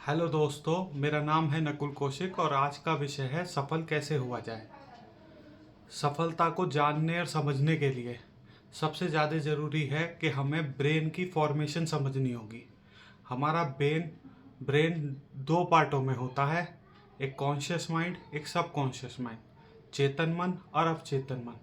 Hello दोस्तों, मेरा नाम है नकुल कौशिक और आज का विषय है सफल कैसे हुआ जाए। सफलता को जानने और समझने के लिए सबसे ज़्यादा ज़रूरी है कि हमें ब्रेन की फॉर्मेशन समझनी होगी। हमारा ब्रेन दो पार्टों में होता है, एक कॉन्शियस माइंड, एक सब कॉन्शियस माइंड, चेतन मन और अवचेतन मन।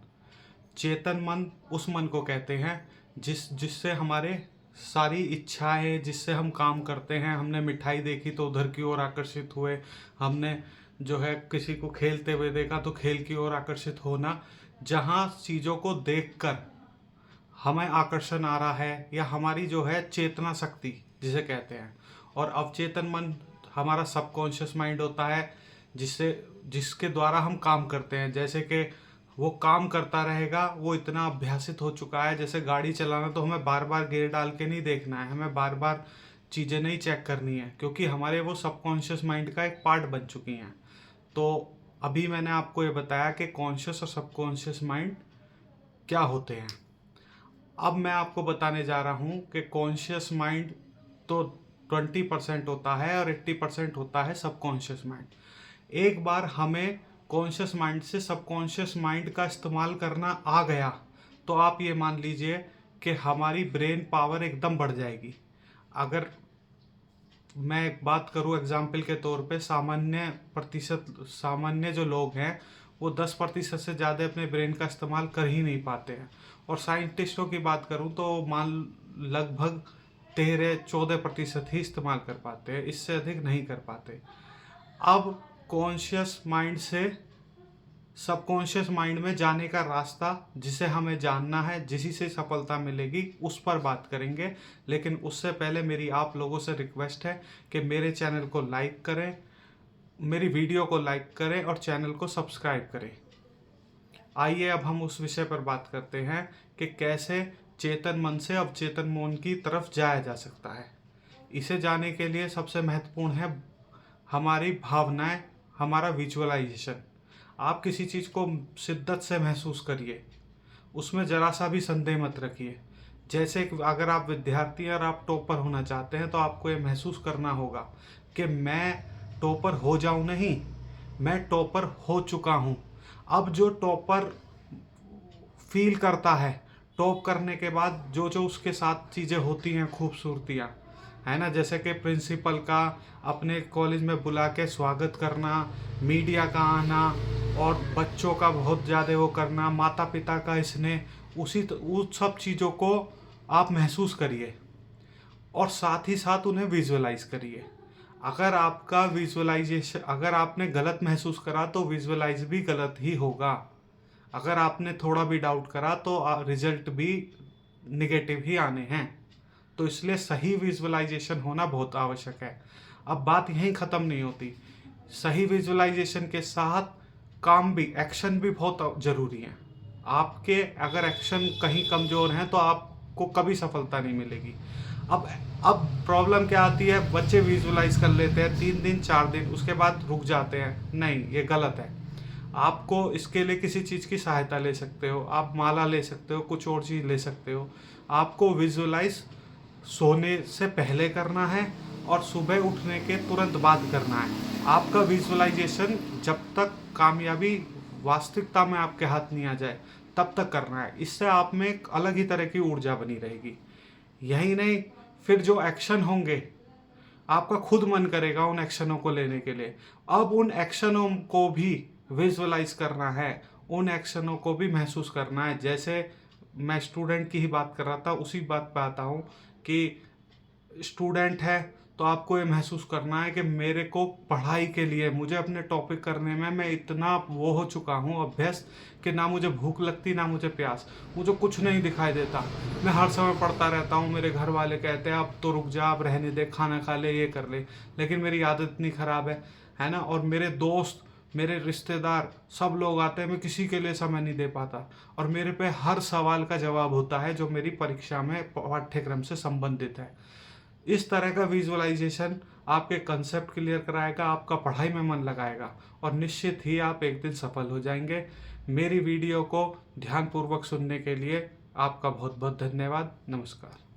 चेतन मन उस मन को कहते हैं जिससे हमारे सारी इच्छाएं, जिससे हम काम करते हैं। हमने मिठाई देखी तो उधर की ओर आकर्षित हुए, हमने जो है किसी को खेलते हुए देखा तो खेल की ओर आकर्षित होना। जहाँ चीज़ों को देखकर हमें आकर्षण आ रहा है या हमारी जो है चेतना शक्ति जिसे कहते हैं। और अवचेतन मन हमारा सबकॉन्शियस माइंड होता है जिसके द्वारा हम काम करते हैं। जैसे कि वो काम करता रहेगा, वो इतना अभ्यासित हो चुका है। जैसे गाड़ी चलाना तो हमें बार बार गियर डाल के नहीं देखना है, हमें बार बार चीज़ें नहीं चेक करनी है, क्योंकि हमारे वो सबकॉन्शियस माइंड का एक पार्ट बन चुकी हैं। तो अभी मैंने आपको ये बताया कि कॉन्शियस और सबकॉन्शियस माइंड क्या होते हैं। अब मैं आपको बताने जा रहा हूँ कि कॉन्शियस माइंड तो 20% होता है और 80% होता है सबकॉन्शियस माइंड। एक बार हमें कॉन्शियस माइंड से सबकॉन्शियस माइंड का इस्तेमाल करना आ गया तो आप ये मान लीजिए कि हमारी ब्रेन पावर एकदम बढ़ जाएगी। अगर मैं एक बात करूँ एग्जाम्पल के तौर पे, सामान्य जो लोग हैं वो 10% से ज़्यादा अपने ब्रेन का इस्तेमाल कर ही नहीं पाते हैं। और साइंटिस्टों की बात करूँ तो लगभग 13-14% ही इस्तेमाल कर पाते हैं, इससे अधिक नहीं कर पाते। अब कॉन्शियस माइंड से सबकॉन्शियस माइंड में जाने का रास्ता जिसे हमें जानना है, जिसी से सफलता मिलेगी, उस पर बात करेंगे। लेकिन उससे पहले मेरी आप लोगों से रिक्वेस्ट है कि मेरे चैनल को लाइक करें, मेरी वीडियो को लाइक करें और चैनल को सब्सक्राइब करें। आइए अब हम उस विषय पर बात करते हैं कि कैसे चेतन मन से अवचेतन मन की तरफ जाया जा सकता है। इसे जाने के लिए सबसे महत्वपूर्ण है हमारी भावनाएं, हमारा विजुअलाइजेशन। आप किसी चीज़ को शिद्दत से महसूस करिए, उसमें ज़रा सा भी संदेह मत रखिए। जैसे कि अगर आप विद्यार्थी और आप टॉपर होना चाहते हैं तो आपको ये महसूस करना होगा कि मैं टॉपर हो जाऊं नहीं, मैं टॉपर हो चुका हूं। अब जो टॉपर फील करता है, टॉप करने के बाद जो जो उसके साथ चीज़ें होती हैं, खूबसूरतियाँ, है ना, जैसे कि प्रिंसिपल का अपने कॉलेज में बुला के स्वागत करना, मीडिया का आना और बच्चों का बहुत ज़्यादा वो करना, माता पिता का स्नेह, उस सब चीज़ों को आप महसूस करिए और साथ ही साथ उन्हें विजुअलाइज करिए। अगर आपने गलत महसूस करा तो विजुअलाइज भी गलत ही होगा। अगर आपने थोड़ा भी डाउट करा तो रिजल्ट भी निगेटिव ही आने हैं। तो इसलिए सही विजुअलाइजेशन होना बहुत आवश्यक है। अब बात यहीं ख़त्म नहीं होती, सही विजुअलाइजेशन के साथ काम भी, एक्शन भी बहुत ज़रूरी है। आपके अगर एक्शन कहीं कमज़ोर हैं तो आपको कभी सफलता नहीं मिलेगी। अब प्रॉब्लम क्या आती है, बच्चे विजुअलाइज कर लेते हैं 3 दिन 4 दिन, उसके बाद रुक जाते हैं। नहीं, ये गलत है। आपको इसके लिए किसी चीज़ की सहायता ले सकते हो, आप माला ले सकते हो, कुछ और चीज़ ले सकते हो। आपको विजुअलाइज सोने से पहले करना है और सुबह उठने के तुरंत बाद करना है। आपका विजुअलाइजेशन जब तक कामयाबी वास्तविकता में आपके हाथ नहीं आ जाए तब तक करना है। इससे आप में एक अलग ही तरह की ऊर्जा बनी रहेगी। यही नहीं, फिर जो एक्शन होंगे आपका खुद मन करेगा उन एक्शनों को लेने के लिए। अब उन एक्शनों को भी विजुअलाइज करना है, उन एक्शनों को भी महसूस करना है। जैसे मैं स्टूडेंट की ही बात कर रहा था, उसी बात पे आता हूँ कि स्टूडेंट है तो आपको ये महसूस करना है कि मेरे को पढ़ाई के लिए, मुझे अपने टॉपिक करने में मैं इतना वो हो चुका हूँ अभ्यस्त कि ना मुझे भूख लगती ना मुझे प्यास, मुझे कुछ नहीं दिखाई देता, मैं हर समय पढ़ता रहता हूँ। मेरे घर वाले कहते हैं अब तो रुक जा, अब रहने दे, खाना खा ले, ये कर ले, लेकिन मेरी आदत इतनी ख़राब है ना। और मेरे दोस्त, मेरे रिश्तेदार, सब लोग आते हैं, मैं किसी के लिए समय नहीं दे पाता और मेरे पे हर सवाल का जवाब होता है जो मेरी परीक्षा में पाठ्यक्रम से संबंधित है। इस तरह का विजुअलाइजेशन आपके कंसेप्ट क्लियर कराएगा, आपका पढ़ाई में मन लगाएगा और निश्चित ही आप एक दिन सफल हो जाएंगे। मेरी वीडियो को ध्यानपूर्वक सुनने के लिए आपका बहुत बहुत धन्यवाद। नमस्कार।